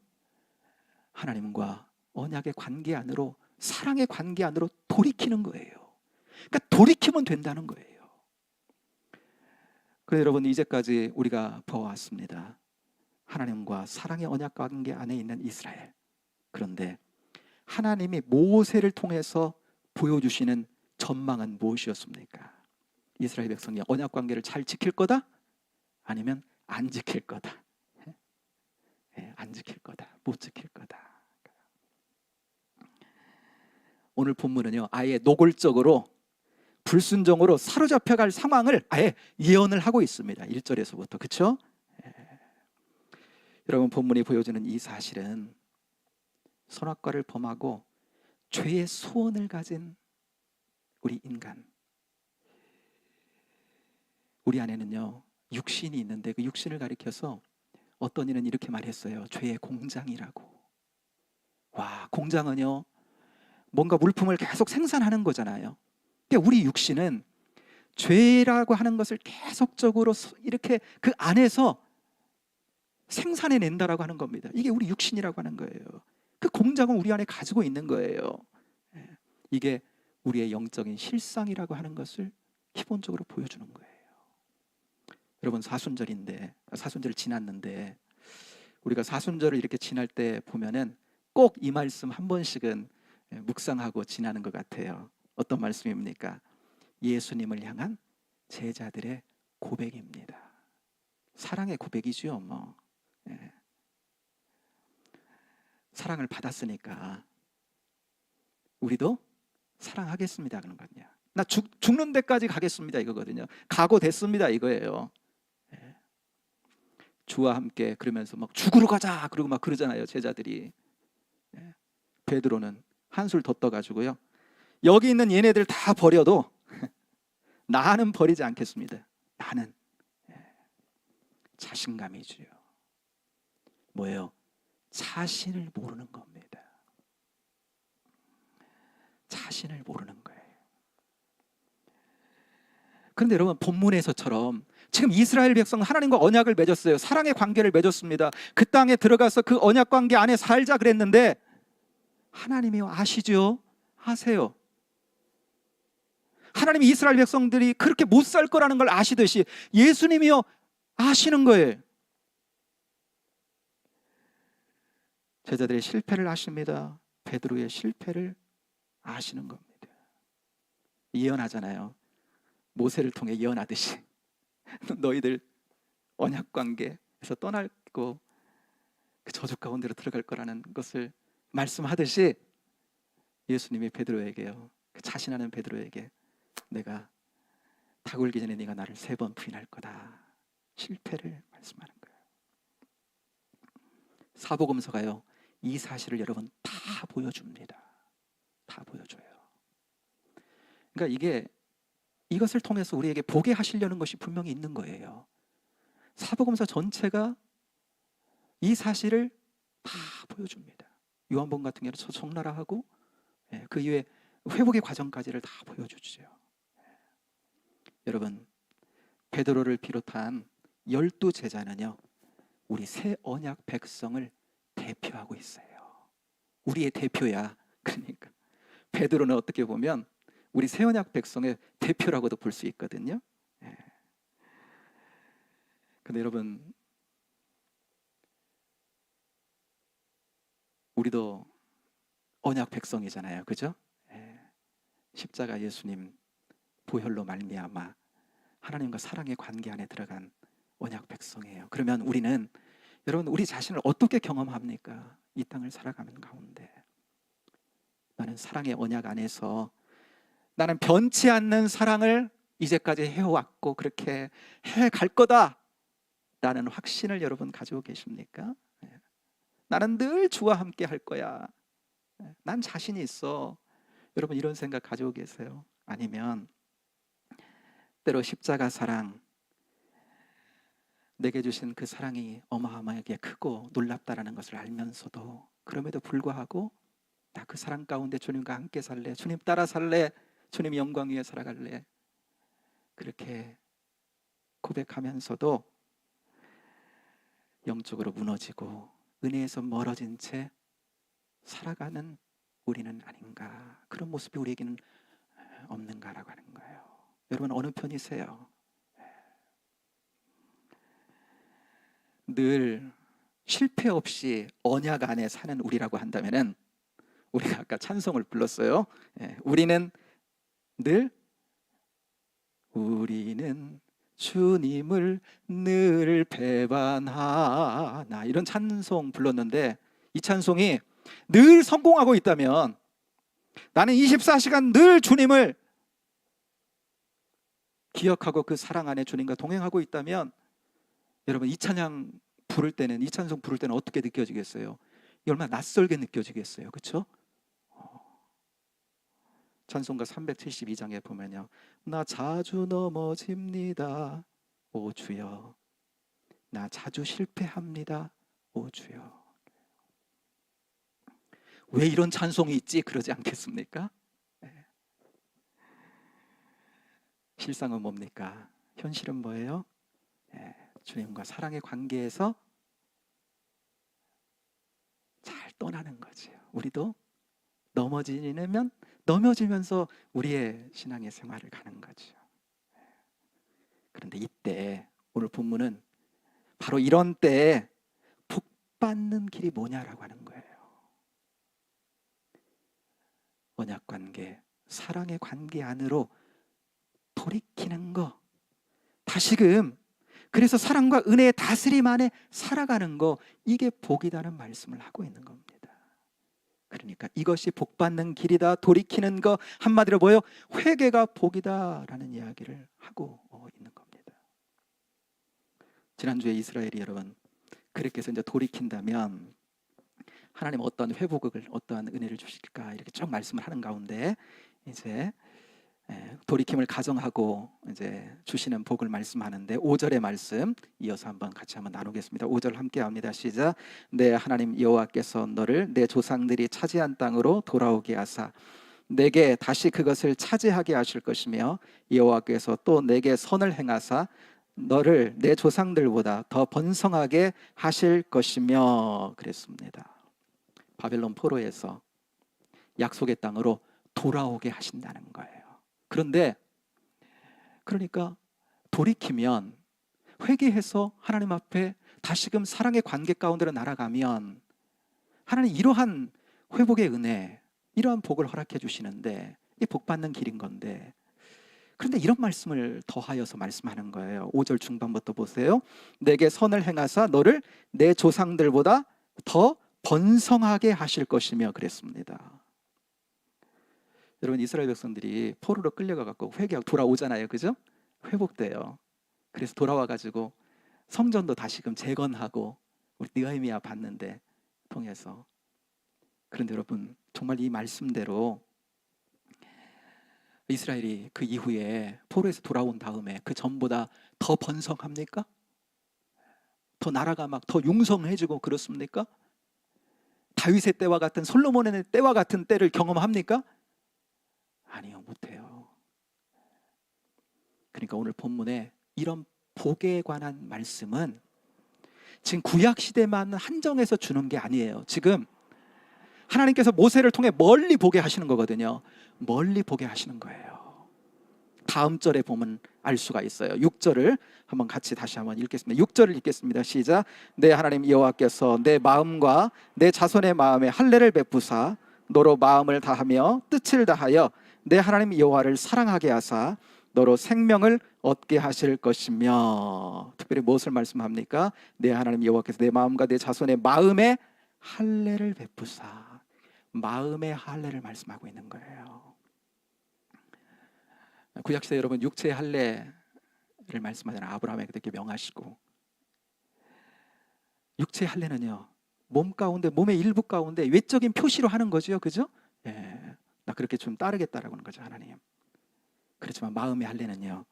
하나님과 언약의 관계 안으로, 사랑의 관계 안으로 돌이키는 거예요. 그러니까 돌이키면 된다는 거예요. 그래서 여러분, 이제까지 우리가 보아왔습니다. 하나님과 사랑의 언약 관계 안에 있는 이스라엘. 그런데 하나님이 모세를 통해서 보여주시는 전망은 무엇이었습니까? 이스라엘 백성이 언약 관계를 잘 지킬 거다? 아니면 안 지킬 거다? 안 지킬 거다, 못 지킬 거다. 오늘 본문은요, 아예 노골적으로 불순종으로 사로잡혀갈 상황을 아예 예언을 하고 있습니다. 1절에서부터. 그렇죠? 여러분, 본문이 보여주는 이 사실은 선악과를 범하고 죄의 소원을 가진 우리 인간, 우리 안에는요 육신이 있는데, 그 육신을 가리켜서 어떤 이는 이렇게 말했어요. 죄의 공장이라고. 와, 공장은요 뭔가 물품을 계속 생산하는 거잖아요. 그러니까 우리 육신은 죄라고 하는 것을 계속적으로 이렇게 그 안에서 생산해낸다라고 하는 겁니다. 이게 우리 육신이라고 하는 거예요. 그 공장은 우리 안에 가지고 있는 거예요. 이게 우리의 영적인 실상이라고 하는 것을 기본적으로 보여주는 거예요. 여러분, 사순절을 지났는데, 우리가 사순절을 이렇게 지날 때 보면은 꼭 이 말씀 한 번씩은 묵상하고 지나는 것 같아요. 어떤 말씀입니까? 예수님을 향한 제자들의 고백입니다. 사랑의 고백이죠, 뭐. 사랑을 받았으니까 우리도 사랑하겠습니다, 그런 거냐. 나 죽는 데까지 가겠습니다, 이거거든요. 각오됐습니다, 이거예요. 주와 함께, 그러면서 막 죽으러 가자 그러고 막 그러잖아요, 제자들이. 베드로는 한술 더 떠가지고요, 여기 있는 얘네들 다 버려도 나는 버리지 않겠습니다. 나는. 자신감이지요. 뭐예요? 자신을 모르는 겁니다. 자신을 모르는 거예요. 그런데 여러분, 본문에서처럼 지금 이스라엘 백성은 하나님과 언약을 맺었어요. 사랑의 관계를 맺었습니다. 그 땅에 들어가서 그 언약 관계 안에 살자 그랬는데, 하나님이 아시죠? 아세요. 하나님이 이스라엘 백성들이 그렇게 못 살 거라는 걸 아시듯이 예수님이요 아시는 거예요. 제자들의 실패를 아십니다. 베드로의 실패를 아시는 겁니다. 예언하잖아요. 모세를 통해 예언하듯이 너희들 언약 관계에서 떠나고 그 저주 가운데로 들어갈 거라는 것을 말씀하듯이 예수님이 베드로에게요, 그 자신하는 베드로에게 내가 닭 울기 전에 네가 나를 3번 부인할 거다, 실패를 말씀하는 거예요. 사복음서가요 이 사실을 여러분 다 보여줍니다. 다 보여줘요. 그러니까 이것을 통해서 우리에게 보게 하시려는 것이 분명히 있는 거예요. 사복음서 전체가 이 사실을 다 보여줍니다. 요한복음 같은 경우는 적나라하고 그 이후에 회복의 과정까지를 다 보여주죠. 여러분, 베드로를 비롯한 12제자는요 우리 새 언약 백성을 대표하고 있어요. 우리의 대표야. 그러니까 베드로는 어떻게 보면 우리 새 언약 백성의 대표라고도 볼 수 있거든요. 근데 여러분, 우리도 언약 백성이잖아요, 그죠? 십자가 예수님 보혈로 말미암아 하나님과 사랑의 관계 안에 들어간 언약 백성이에요. 그러면 우리는, 여러분, 우리 자신을 어떻게 경험합니까? 이 땅을 살아가는 가운데 나는 사랑의 언약 안에서 나는 변치 않는 사랑을 이제까지 해왔고 그렇게 해갈 거다라는 확신을 여러분 가지고 계십니까? 나는 늘 주와 함께 할 거야. 난 자신이 있어. 여러분 이런 생각 가지고 계세요? 아니면 때로 십자가 사랑, 내게 주신 그 사랑이 어마어마하게 크고 놀랍다라는 것을 알면서도 그럼에도 불구하고 나 그 사랑 가운데 주님과 함께 살래, 주님 따라 살래, 주님 영광 위에 살아갈래, 그렇게 고백하면서도 영적으로 무너지고 은혜에서 멀어진 채 살아가는 우리는 아닌가, 그런 모습이 우리에게는 없는가라고 하는 거예요. 여러분 어느 편이세요? 늘 실패 없이 언약 안에 사는 우리라고 한다면은, 우리가 아까 찬송을 불렀어요. 우리는 주님을 늘 배반하나, 이런 찬송 불렀는데, 이 찬송이 늘 성공하고 있다면, 나는 24시간 늘 주님을 기억하고 그 사랑 안에 주님과 동행하고 있다면, 여러분 이 찬양 부를 때는, 이 찬송 부를 때는 어떻게 느껴지겠어요? 이 얼마나 낯설게 느껴지겠어요, 그렇죠? 찬송가 372장에 보면요, 나 자주 넘어집니다 오 주여, 나 자주 실패합니다 오 주여. 왜 이런 찬송이 있지? 그러지 않겠습니까? 실상은 뭡니까? 현실은 뭐예요? 주님과 사랑의 관계에서 잘 떠나는 거죠. 우리도 넘어지면서 우리의 신앙의 생활을 가는 거죠. 그런데 이때 오늘 본문은 바로 이런 때에 복 받는 길이 뭐냐라고 하는 거예요. 언약 관계, 사랑의 관계 안으로 돌이키는 거, 다시금 그래서 사랑과 은혜의 다스림 안에 살아가는 거, 이게 복이다는 말씀을 하고 있는 겁니다. 그러니까 이것이 복 받는 길이다, 돌이키는 거, 한마디로 뭐예요? 회개가 복이다라는 이야기를 하고 있는 겁니다. 지난주에 이스라엘이 여러분 그렇게 해서 이제 돌이킨다면 하나님 어떠한 회복을, 어떠한 은혜를 주실까, 이렇게 쭉 말씀을 하는 가운데 이제 돌이킴을 가정하고 이제 주시는 복을 말씀하는데, 5절의 말씀 이어서 한번 같이 한번 나누겠습니다. 5절 함께 합니다. 시작. 내 하나님 여호와께서 너를 내 조상들이 차지한 땅으로 돌아오게 하사 내게 다시 그것을 차지하게 하실 것이며, 여호와께서 또 내게 선을 행하사 너를 내 조상들보다 더 번성하게 하실 것이며, 그랬습니다. 바벨론 포로에서 약속의 땅으로 돌아오게 하신다는 거예요. 그러니까 돌이키면, 회개해서 하나님 앞에 다시금 사랑의 관계 가운데로 날아가면 하나님 이러한 회복의 은혜, 이러한 복을 허락해 주시는데, 이 복 받는 길인 건데, 그런데 이런 말씀을 더하여서 말씀하는 거예요. 5절 중반부터 보세요. 내게 선을 행하사 너를 내 조상들보다 더 번성하게 하실 것이며, 그랬습니다. 여러분 이스라엘 백성들이 포로로 끌려가갖고 회개하고 돌아오잖아요, 그죠? 회복돼요. 그래서 돌아와가지고 성전도 다시금 재건하고 우리 느헤미야 봤는데 통해서. 그런데 여러분 정말 이 말씀대로 이스라엘이 그 이후에 포로에서 돌아온 다음에 그 전보다 더 번성합니까? 더 나라가 막 더 융성해지고 그렇습니까? 다윗의 때와 같은, 솔로몬의 때와 같은 때를 경험합니까? 아니요, 못해요. 그러니까 오늘 본문에 이런 복에 관한 말씀은 지금 구약 시대만 한정해서 주는 게 아니에요. 지금 하나님께서 모세를 통해 멀리 보게 하시는 거거든요. 멀리 보게 하시는 거예요. 다음 절에 보면 알 수가 있어요. 6절을 한번 같이 다시 한번 읽겠습니다. 6절을 읽겠습니다. 시작. 내 하나님 여호와께서 내 마음과 내 자손의 마음에 할례를 베푸사 너로 마음을 다하며 뜻을 다하여 내 하나님 여호와를 사랑하게 하사 너로 생명을 얻게 하실 것이며, 특별히 무엇을 말씀합니까? 내 하나님 여호와께서 내 마음과 내 자손의 마음에 할례를 베푸사, 마음의 할례를 말씀하고 있는 거예요. 구약시대 여러분 육체의 할례를 말씀하잖아요. 아브라함에게 그렇게 명하시고, 육체의 할례는요 몸 가운데, 몸의 일부 가운데 외적인 표시로 하는 거죠. 그죠? 예, 나 그렇게 좀 따르겠다라고 하는 거죠, 하나님. 그렇지만 마음의 할례는요,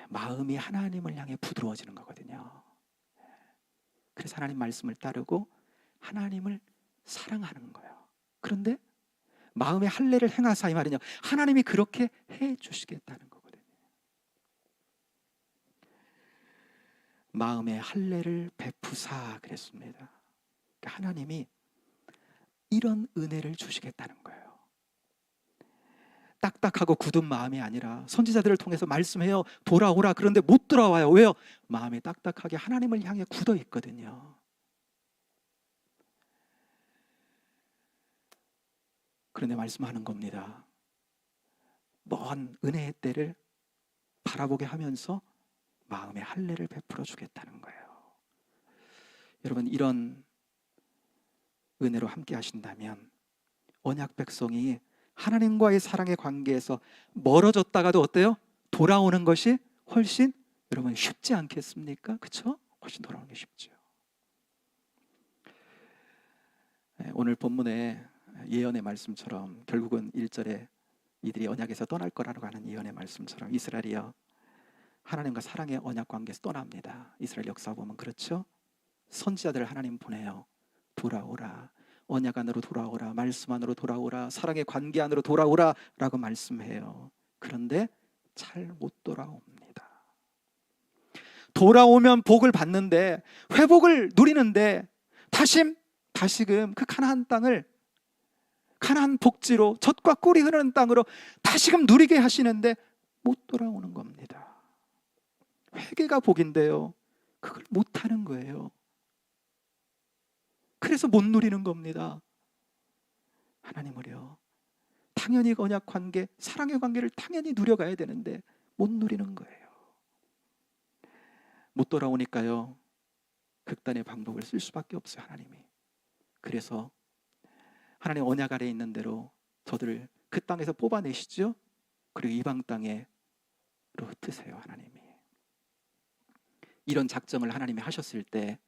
마음이 하나님을 향해 부드러워지는 거거든요. 그래서 하나님 말씀을 따르고 하나님을 사랑하는 거예요. 그런데 마음의 할례를 행하사, 이 말은요 하나님이 그렇게 해 주시겠다는 거거든요. 마음의 할례를 베푸사 그랬습니다. 그러니까 하나님이 이런 은혜를 주시겠다는 거예요. 딱딱하고 굳은 마음이 아니라, 선지자들을 통해서 말씀해요, 돌아오라. 그런데 못 돌아와요. 왜요? 마음이 딱딱하게 하나님을 향해 굳어 있거든요. 그런데 말씀하는 겁니다. 먼 은혜의 때를 바라보게 하면서 마음의 할례를 베풀어 주겠다는 거예요. 여러분, 이런 은혜로 함께 하신다면 언약 백성이 하나님과의 사랑의 관계에서 멀어졌다가도 어때요? 돌아오는 것이 훨씬 여러분 쉽지 않겠습니까? 그렇죠? 훨씬 돌아오는 게 쉽죠. 오늘 본문의 예언의 말씀처럼 결국은 1절에 이들이 언약에서 떠날 거라고 하는 예언의 말씀처럼 이스라엘이요 하나님과 사랑의 언약 관계에서 떠납니다. 이스라엘 역사 보면 그렇죠? 선지자들을 하나님 보내요. 돌아오라, 언약 안으로 돌아오라, 말씀 안으로 돌아오라, 사랑의 관계 안으로 돌아오라 라고 말씀해요. 그런데 잘 못 돌아옵니다. 돌아오면 복을 받는데, 회복을 누리는데 다시금 그 가나안 땅을 가나안 복지로, 젖과 꿀이 흐르는 땅으로 다시금 누리게 하시는데 못 돌아오는 겁니다. 회개가 복인데요 그걸 못하는 거예요. 그래서 못 누리는 겁니다. 하나님을요 당연히 언약 관계, 사랑의 관계를 당연히 누려가야 되는데 못 누리는 거예요. 못 돌아오니까요 극단의 방법을 쓸 수밖에 없어요, 하나님이. 그래서 하나님 언약 아래에 있는 대로 저들을 그 땅에서 뽑아내시죠. 그리고 이방 땅에로 흩으세요, 하나님이. 이런 작정을 하나님이 하셨을 때,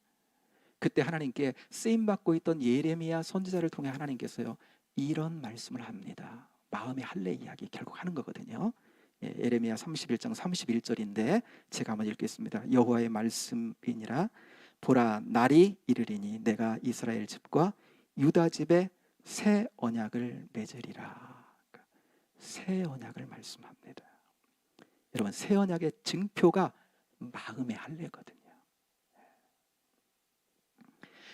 그때 하나님께 쓰임받고 있던 예레미야 선지자를 통해 하나님께서요 이런 말씀을 합니다. 마음의 할례 이야기 결국 하는 거거든요. 예레미야 31장 31절인데 제가 한번 읽겠습니다. 여호와의 말씀이니라. 보라, 날이 이르리니 내가 이스라엘 집과 유다 집에 새 언약을 맺으리라. 새 언약을 말씀합니다. 여러분, 새 언약의 증표가 마음의 할례거든요.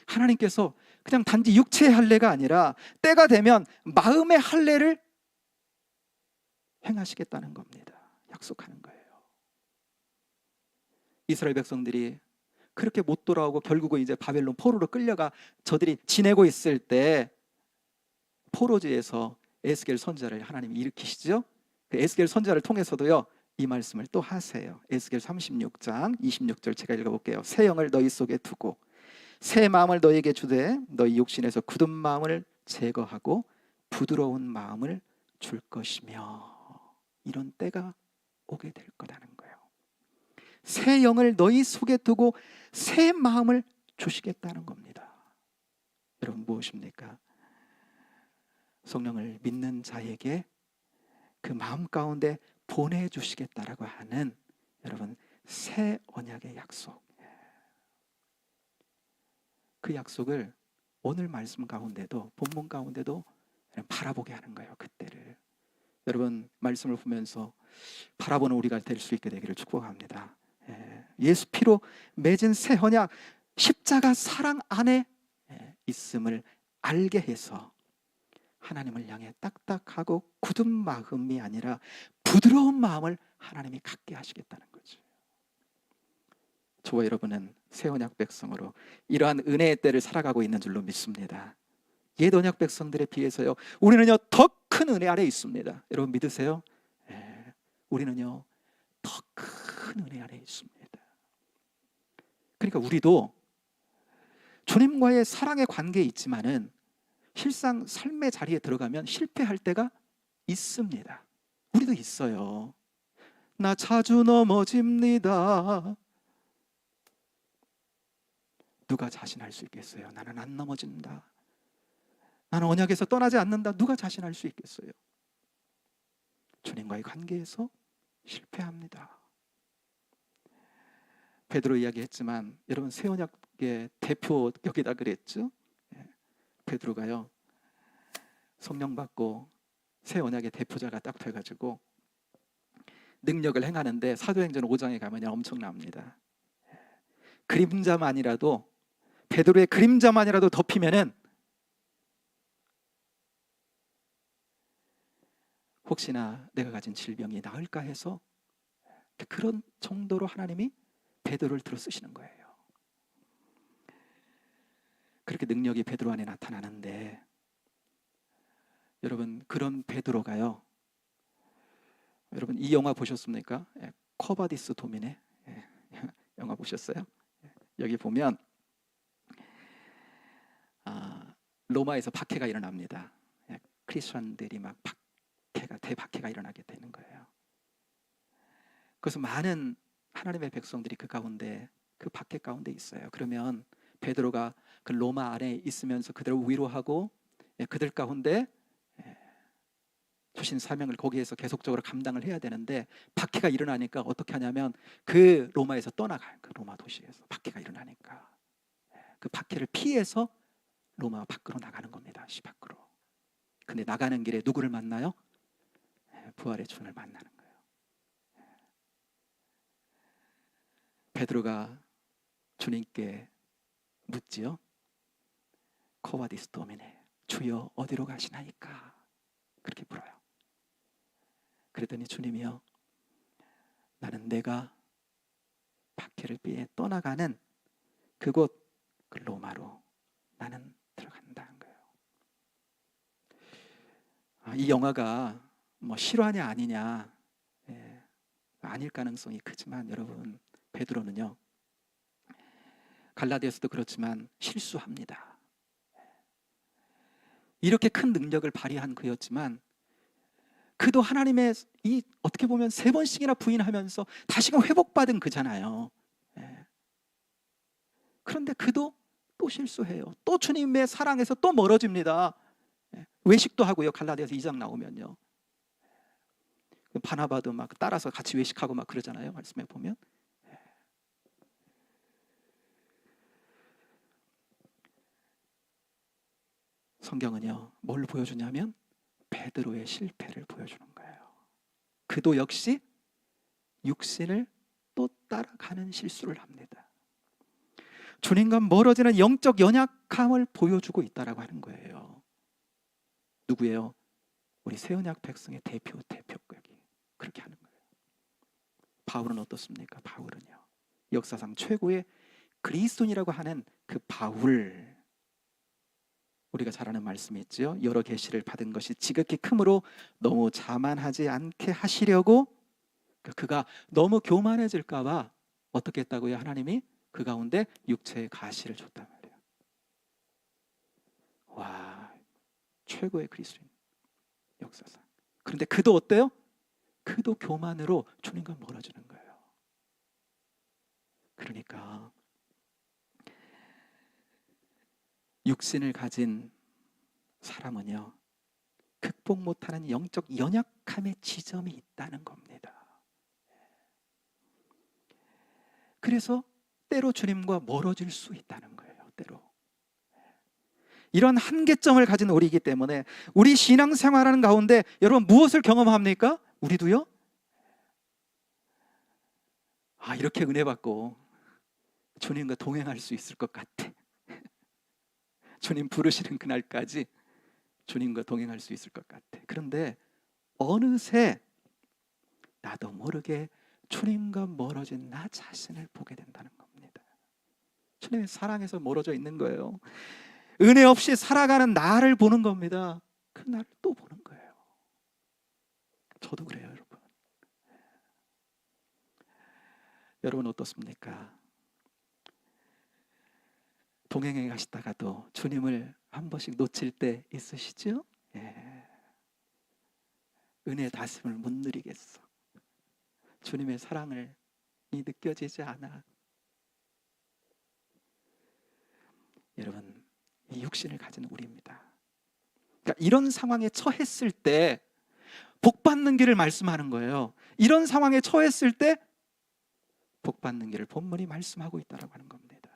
하나님께서 그냥 단지 육체의 할례가 아니라 때가 되면 마음의 할례를 행하시겠다는 겁니다. 약속하는 거예요. 이스라엘 백성들이 그렇게 못 돌아오고 결국은 이제 바벨론 포로로 끌려가 저들이 지내고 있을 때 포로지에서 에스겔 선지자를 하나님이 일으키시죠. 그 에스겔 선지자를 통해서도요 이 말씀을 또 하세요. 에스겔 36장 26절 제가 읽어볼게요. 새 영을 너희 속에 두고 새 마음을 너희에게 주되 너희 육신에서 굳은 마음을 제거하고 부드러운 마음을 줄 것이며, 이런 때가 오게 될 거라는 거예요. 새 영을 너희 속에 두고 새 마음을 주시겠다는 겁니다. 여러분, 무엇입니까? 성령을 믿는 자에게 그 마음 가운데 보내주시겠다라고 하는 여러분 새 언약의 약속. 그 약속을 오늘 말씀 가운데도, 본문 가운데도 바라보게 하는 거예요. 그때를 여러분 말씀을 보면서 바라보는 우리가 될 수 있게 되기를 축복합니다. 예수 피로 맺은 새 언약, 십자가 사랑 안에 있음을 알게 해서 하나님을 향해 딱딱하고 굳은 마음이 아니라 부드러운 마음을 하나님이 갖게 하시겠다는 거죠. 저와 여러분은 새 언약 백성으로 이러한 은혜의 때를 살아가고 있는 줄로 믿습니다. 옛 언약 백성들에 비해서요 우리는요 더 큰 은혜 아래 있습니다. 여러분 믿으세요? 우리는요 더 큰 은혜 아래 있습니다. 그러니까 우리도 주님과의 사랑의 관계에 있지만은 실상 삶의 자리에 들어가면 실패할 때가 있습니다. 우리도 있어요. 나 자주 넘어집니다. 누가 자신할 수 있겠어요? 나는 안 넘어진다. 나는 언약에서 떠나지 않는다. 누가 자신할 수 있겠어요? 주님과의 관계에서 실패합니다. 베드로 이야기했지만 여러분 새 언약의 대표격이다 그랬죠? 베드로가요 성령 받고 새 언약의 대표자가 딱 돼가지고 능력을 행하는데 사도행전 5장에 가면 엄청납니다. 그림자만이라도 베드로의 그림자만이라도 덮이면은 혹시나 내가 가진 질병이 나을까 해서 그런 정도로 하나님이 베드로를 들어 쓰시는 거예요. 그렇게 능력이 베드로 안에 나타나는데 여러분 그런 베드로가요. 여러분 이 영화 보셨습니까? 커바디스 도미네 영화 보셨어요? 여기 보면 로마에서 박해가 일어납니다. 크리스천들이 막 대박해가 일어나게 되는 거예요. 그래서 많은 하나님의 백성들이 그 가운데 그 박해 가운데 있어요. 그러면 베드로가 그 로마 안에 있으면서 그들을 위로하고 그들 가운데 주신 사명을 거기에서 계속적으로 감당을 해야 되는데 박해가 일어나니까 어떻게 하냐면 그 로마에서 떠나가요. 그 로마 도시에서 박해가 일어나니까 그 박해를 피해서 로마 밖으로 나가는 겁니다. 시 밖으로. 근데 나가는 길에 누구를 만나요? 부활의 주님을 만나는 거예요. 베드로가 주님께 묻지요. 코바디스 도미네 주여 어디로 가시나이까? 그렇게 물어요. 그랬더니 주님이요 나는 내가 박해를 피해 떠나가는 그곳 그 로마로 나는 들어간다는 거예요. 이 영화가 뭐 실화냐 아니냐 아닐 가능성이 크지만 여러분 베드로는요 갈라디아서도 그렇지만 실수합니다. 이렇게 큰 능력을 발휘한 그였지만 그도 하나님의 이 어떻게 보면 3번씩이나 부인하면서 다시금 회복받은 그잖아요. 그런데 그도 또 실수해요. 또 주님의 사랑에서 또 멀어집니다. 외식도 하고요. 갈라디아서 2장 나오면요. 바나바도 막 따라서 같이 외식하고 막 그러잖아요. 말씀에 보면. 성경은요. 뭘 보여주냐면 베드로의 실패를 보여주는 거예요. 그도 역시 육신을 또 따라가는 실수를 합니다. 주님과 멀어지는 영적 연약함을 보여주고 있다라고 하는 거예요. 누구예요? 우리 새 언약 백성의 대표격이 그렇게 하는 거예요. 바울은 어떻습니까? 바울은요. 역사상 최고의 그리스도인이라고 하는 그 바울 우리가 잘 아는 말씀이 있죠. 여러 계시를 받은 것이 지극히 크므로 너무 자만하지 않게 하시려고 그가 너무 교만해질까 봐 어떻게 했다고요? 하나님이 그 가운데 육체의 가시를 줬단 말이에요. 와, 최고의 그리스도인 역사상. 그런데 그도 어때요? 그도 교만으로 주님과 멀어지는 거예요. 그러니까 육신을 가진 사람은요 극복 못하는 영적 연약함의 지점이 있다는 겁니다. 그래서 때로 주님과 멀어질 수 있다는 거예요. 때로 이런 한계점을 가진 우리이기 때문에 우리 신앙생활하는 가운데 여러분 무엇을 경험합니까? 우리도요? 이렇게 은혜 받고 주님과 동행할 수 있을 것 같아. 주님 부르시는 그날까지 주님과 동행할 수 있을 것 같아. 그런데 어느새 나도 모르게 주님과 멀어진 나 자신을 보게 된다는 겁니다. 주님의 사랑에서 멀어져 있는 거예요. 은혜 없이 살아가는 나를 보는 겁니다. 그 나를 또 보는 거예요. 저도 그래요, 여러분. 여러분 어떻습니까? 동행해 가시다가도 주님을 한 번씩 놓칠 때 있으시죠? 은혜의 다스림을 못 누리겠어. 주님의 사랑을 느껴지지 않아. 여러분, 이 육신을 가진 우리입니다. 그러니까 이런 상황에 처했을 때 복 받는 길을 말씀하는 거예요. 이런 상황에 처했을 때 복 받는 길을 본문이 말씀하고 있다라고 하는 겁니다.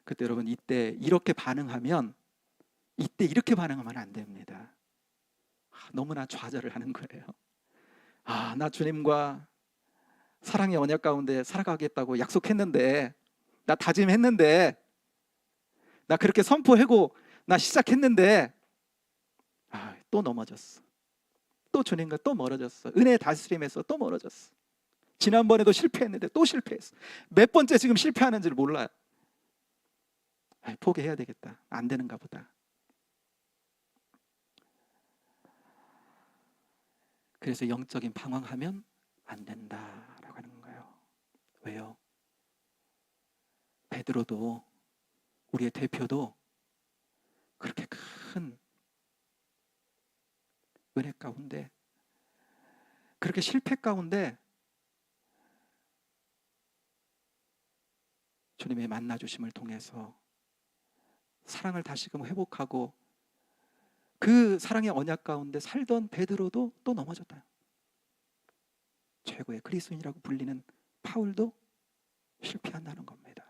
그때 여러분, 이때 이렇게 반응하면 안 됩니다. 너무나 좌절을 하는 거예요. 나 주님과 사랑의 언약 가운데 살아가겠다고 약속했는데, 나 다짐했는데, 나 그렇게 선포하고 나 시작했는데 또 넘어졌어. 또 주님과 또 멀어졌어. 은혜의 다스림에서 또 멀어졌어. 지난번에도 실패했는데 또 실패했어. 몇 번째 지금 실패하는지를 몰라요. 포기해야 되겠다. 안 되는가 보다. 그래서 영적인 방황하면 안 된다라고 하는 거예요. 왜요? 베드로도, 우리의 대표도 그렇게 큰 은혜 가운데, 그렇게 실패 가운데 주님의 만나주심을 통해서 사랑을 다시금 회복하고 그 사랑의 언약 가운데 살던 베드로도 또 넘어졌다. 최고의 그리스도인이라고 불리는 바울도 실패한다는 겁니다.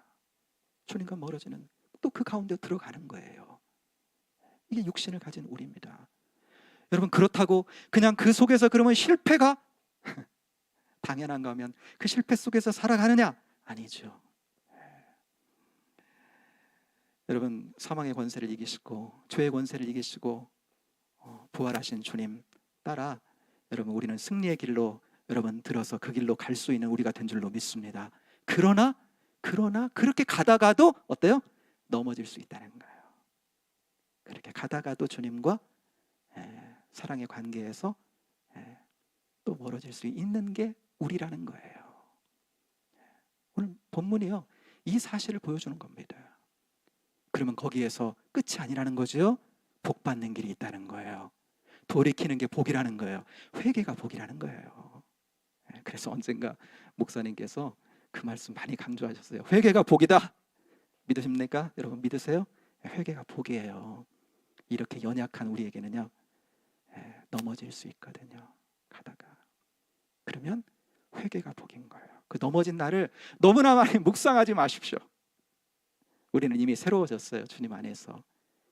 주님과 멀어지는, 또 그 가운데 들어가는 거예요. 이게 육신을 가진 우리입니다. 여러분, 그렇다고 그냥 그 속에서 그러면 실패가 당연한가 하면 그 실패 속에서 살아가느냐? 아니죠. 여러분, 사망의 권세를 이기시고 죄의 권세를 이기시고 부활하신 주님 따라 여러분, 우리는 승리의 길로 여러분 들어서 그 길로 갈 수 있는 우리가 된 줄로 믿습니다. 그러나 그렇게 가다가도 어때요? 넘어질 수 있다는 거예요. 그렇게 가다가도 주님과 사랑의 관계에서 또 멀어질 수 있는 게 우리라는 거예요. 오늘 본문이요, 이 사실을 보여주는 겁니다. 그러면 거기에서 끝이 아니라는 거죠. 복 받는 길이 있다는 거예요. 돌이키는 게 복이라는 거예요. 회개가 복이라는 거예요. 그래서 언젠가 목사님께서 그 말씀 많이 강조하셨어요. 회개가 복이다. 믿으십니까? 여러분, 믿으세요? 회개가 복이에요. 이렇게 연약한 우리에게는요, 넘어질 수 있거든요. 가다가. 그러면 회개가 복인 거예요. 그 넘어진 나를 너무나 많이 묵상하지 마십시오. 우리는 이미 새로워졌어요. 주님 안에서.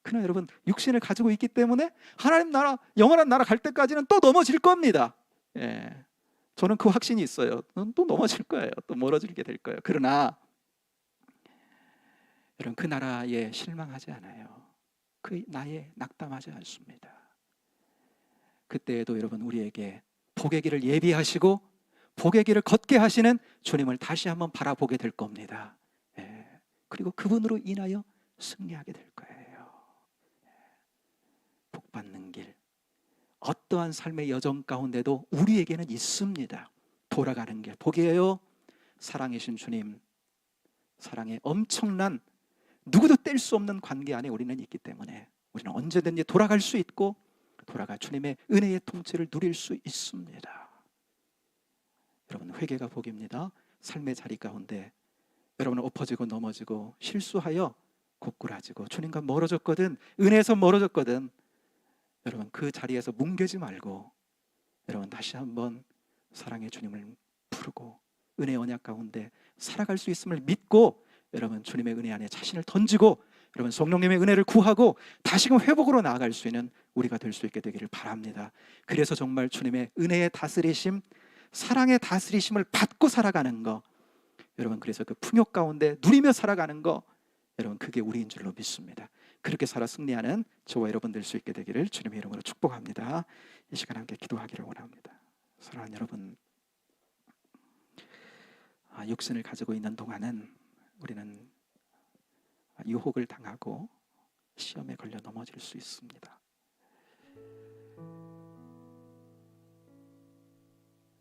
그러나 여러분, 육신을 가지고 있기 때문에 하나님 나라, 영원한 나라 갈 때까지는 또 넘어질 겁니다. 저는 그 확신이 있어요. 또 넘어질 거예요. 또 멀어지게 될 거예요. 그러나 여러분, 그 나라에 실망하지 않아요. 그 나에 낙담하지 않습니다. 그때에도 여러분, 우리에게 복의 길을 예비하시고 복의 길을 걷게 하시는 주님을 다시 한번 바라보게 될 겁니다. 그리고 그분으로 인하여 승리하게 될 거예요. 복 받는 길, 어떠한 삶의 여정 가운데도 우리에게는 있습니다. 돌아가는 길 복이에요. 사랑이신 주님, 사랑의 엄청난, 누구도 뗄 수 없는 관계 안에 우리는 있기 때문에 우리는 언제든지 돌아갈 수 있고 돌아가 주님의 은혜의 통치를 누릴 수 있습니다. 여러분, 회개가 복입니다. 삶의 자리 가운데 여러분은 엎어지고 넘어지고 실수하여 고꾸라지고 주님과 멀어졌거든, 은혜에서 멀어졌거든, 여러분 그 자리에서 뭉개지 말고 여러분 다시 한번 사랑의 주님을 부르고 은혜 언약 가운데 살아갈 수 있음을 믿고 여러분 주님의 은혜 안에 자신을 던지고 여러분 성령님의 은혜를 구하고 다시금 회복으로 나아갈 수 있는 우리가 될 수 있게 되기를 바랍니다. 그래서 정말 주님의 은혜의 다스리심, 사랑의 다스리심을 받고 살아가는 거, 여러분 그래서 그 풍요 가운데 누리며 살아가는 거, 여러분 그게 우리인 줄로 믿습니다. 그렇게 살아 승리하는 저와 여러분 될 수 있게 되기를 주님의 이름으로 축복합니다. 이 시간 함께 기도하기를 원합니다. 사랑하는 여러분, 육신을 가지고 있는 동안은 우리는 유혹을 당하고 시험에 걸려 넘어질 수 있습니다.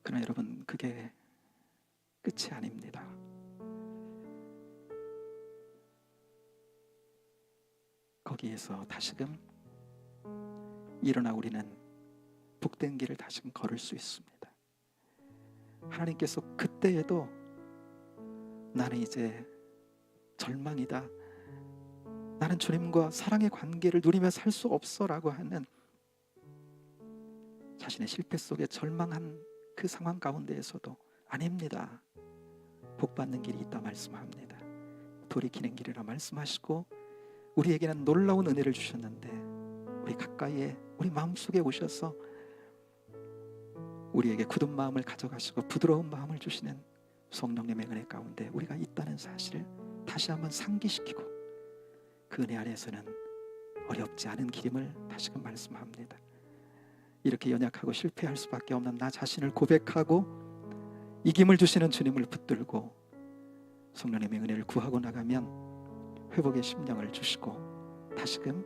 그러나 여러분, 그게 끝이 아닙니다. 거기에서 다시금 일어나 우리는 복된 길을 다시금 걸을 수 있습니다. 하나님께서 그때에도 나는 이제 절망이다, 나는 주님과 사랑의 관계를 누리며 살 수 없어 라고 하는 자신의 실패 속에 절망한 그 상황 가운데에서도 아닙니다, 복받는 길이 있다 말씀합니다. 돌이키는 길이라 말씀하시고 우리에게는 놀라운 은혜를 주셨는데 우리 가까이에 우리 마음속에 오셔서 우리에게 굳은 마음을 가져가시고 부드러운 마음을 주시는 성령님의 은혜 가운데 우리가 있다는 사실을 다시 한번 상기시키고 그 은혜 안에서는 어렵지 않은 길임을 다시금 말씀합니다. 이렇게 연약하고 실패할 수밖에 없는 나 자신을 고백하고 이김을 주시는 주님을 붙들고 성령님의 은혜를 구하고 나가면 회복의 심령을 주시고 다시금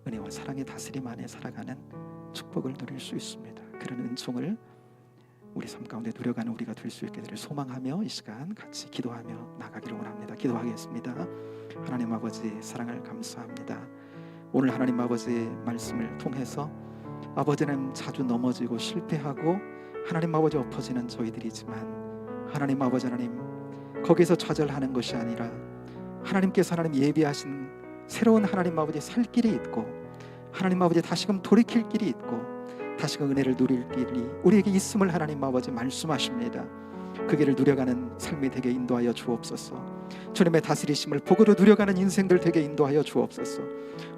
은혜와 사랑의 다스림 안에 살아가는 축복을 누릴 수 있습니다. 그런 은총을 우리 삶 가운데 누려가는 우리가 될 수 있게 되를 소망하며 이 시간 같이 기도하며 나가기를 원합니다. 기도하겠습니다. 하나님 아버지, 사랑을 감사합니다. 오늘 하나님 아버지 말씀을 통해서 아버지 하나님 자주 넘어지고 실패하고 하나님 아버지 엎어지는 저희들이지만 하나님 아버지 하나님 거기서 좌절하는 것이 아니라 하나님께서 하나님 예비하신 새로운 하나님 아버지 살 길이 있고 하나님 아버지 다시금 돌이킬 길이 있고 다시금 은혜를 누릴 길이 우리에게 있음을 하나님 아버지 말씀하십니다. 그 길을 누려가는 삶이 되게 인도하여 주옵소서. 주님의 다스리심을 복으로 누려가는 인생들 되게 인도하여 주옵소서.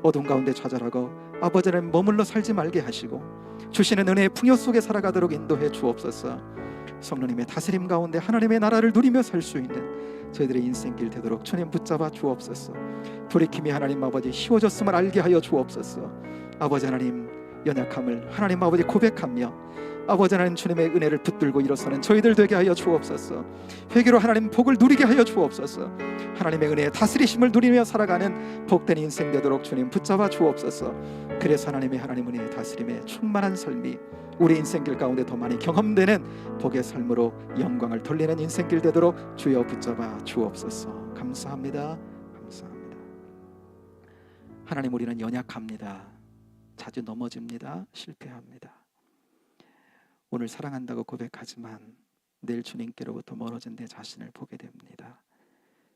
어둠 가운데 좌절하고 아버지 하나님 머물러 살지 말게 하시고 주시는 은혜의 풍요 속에 살아가도록 인도해 주옵소서. 성령님의 다스림 가운데 하나님의 나라를 누리며 살 수 있는 저희들의 인생길 되도록 주님 붙잡아 주옵소서. 돌이킴이 하나님 아버지 쉬워졌음을 알게 하여 주옵소서. 아버지 하나님 연약함을 하나님 아버지 고백하며 아버지 하나님 주님의 은혜를 붙들고 일어서는 저희들 되게 하여 주옵소서. 회개로 하나님 복을 누리게 하여 주옵소서. 하나님의 은혜의 다스리심을 누리며 살아가는 복된 인생 되도록 주님 붙잡아 주옵소서. 그래서 하나님 은혜의 다스림에 충만한 삶이 우리 인생길 가운데 더 많이 경험되는 복의 삶으로 영광을 돌리는 인생길 되도록 주여 붙잡아 주옵소서. 감사합니다. 감사합니다. 하나님, 우리는 연약합니다. 자주 넘어집니다. 실패합니다. 오늘 사랑한다고 고백하지만 내일 주님께로부터 멀어진 내 자신을 보게 됩니다.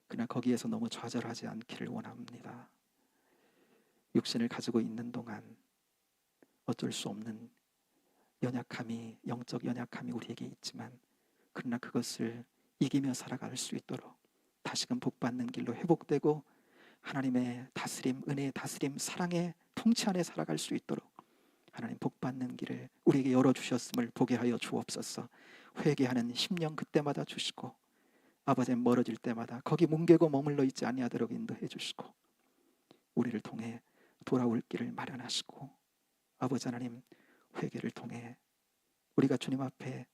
그러나 거기에서 너무 좌절하지 않기를 원합니다. 육신을 가지고 있는 동안 어쩔 수 없는 연약함이, 영적 연약함이 우리에게 있지만 그러나 그것을 이기며 살아갈 수 있도록 다시금 복받는 길로 회복되고 하나님의 다스림, 은혜의 다스림, 사랑의 통치 안에 살아갈 수 있도록 하나님 복받는 길을 우리에게 열어주셨음을 보게 하여 주옵소서. 회개하는 심령 그때마다 주시고 아버지 멀어질 때마다 거기 뭉개고 머물러 있지 아니하도록 인도해 주시고 우리를 통해 돌아올 길을 마련하시고 아버지 하나님 회개를 통해 우리가 주님 앞에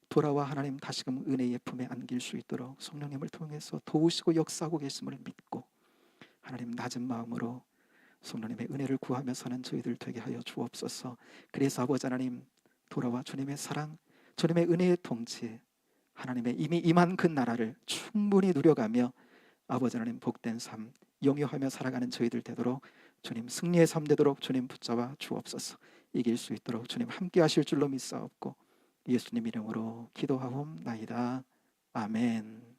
돌아와 하나님 다시금 은혜의 품에 안길 수 있도록 성령님을 통해서 도우시고 역사하고 계심을 믿고 하나님 낮은 마음으로 성령님의 은혜를 구하며 사는 저희들 되게 하여 주옵소서. 그래서 아버지 하나님 돌아와 주님의 사랑, 주님의 은혜의 통치, 하나님의 이미 임한 그 나라를 충분히 누려가며 아버지 하나님 복된 삶 영유하며 살아가는 저희들 되도록 주님 승리의 삶 되도록 주님 붙잡아 주옵소서. 이길 수 있도록 주님 함께 하실 줄로 믿사옵고 예수님 이름으로 기도하옵나이다. 아멘.